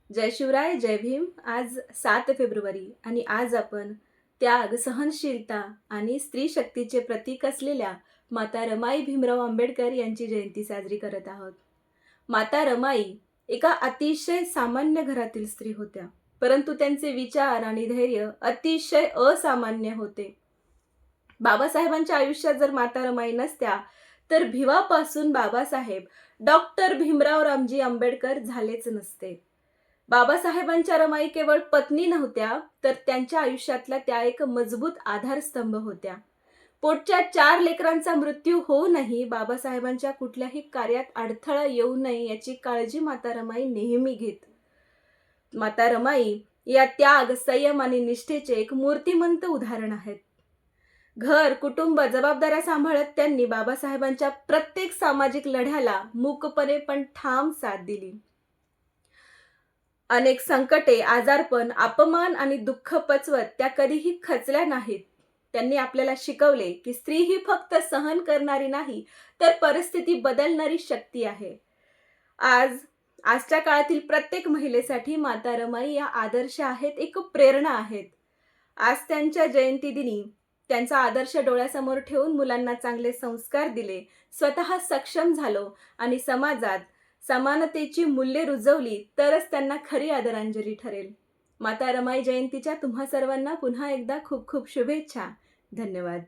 जय शिवराय, जय भीम. आज 7 फेब्रुवारी आणि आज आपण त्याग, सहनशीलता आणि स्त्री शक्तीचे प्रतीक असलेल्या माता रमाई भीमराव आंबेडकर यांची जयंती साजरी करत आहोत. माता रमाई एका अतिशय सामान्य घरातील स्त्री होत्या, परंतु त्यांचे विचार आणि धैर्य अतिशय असामान्य होते. बाबासाहेबांच्या आयुष्यात जर माता रमाई नसत्या, तर भिवापासून बाबासाहेब डॉक्टर भीमराव रामजी आंबेडकर झालेच नसते. बाबासाहेबांच्या रमाई केवळ पत्नी नव्हत्या, तर त्यांच्या आयुष्यातल्या त्या एक मजबूत आधारस्तंभ होत्या. पोटच्या 4 लेकरांचा मृत्यू होऊनही बाबासाहेबांच्या कुठल्याही कार्यात अडथळा येऊ नये याची काळजी माता रमाई नेहमी घेत. माता रमाई या त्याग, संयम आणि निष्ठेचे एक मूर्तिमंत उदाहरण आहेत. घर, कुटुंब, जबाबदाऱ्या सांभाळत त्यांनी बाबासाहेबांच्या प्रत्येक सामाजिक लढ्याला मूकपणे पण ठाम साथ दिली. अनेक संकटे, आजारपण, अपमान आणि दुःख पचवत त्या कधीही खचल्या नाहीत. त्यांनी आपल्याला शिकवले की स्त्री ही फक्त सहन करणारी नाही, तर परिस्थिती बदलणारी शक्ती आहे. आजच्या काळातील प्रत्येक महिलेसाठी माता रमाई या आदर्श आहेत, एक प्रेरणा आहेत. आज त्यांच्या जयंती दिनी त्यांचा आदर्श डोळ्यासमोर ठेवून मुलांना चांगले संस्कार दिले, स्वतः सक्षम झालो आणि समाजात समानतेची मूल्ये रुजवली, तरच त्यांना खरी आदरांजली ठरेल. माता रमाई जयंतीच्या तुम्हा सर्वांना पुन्हा एकदा खूप खूप शुभेच्छा. धन्यवाद.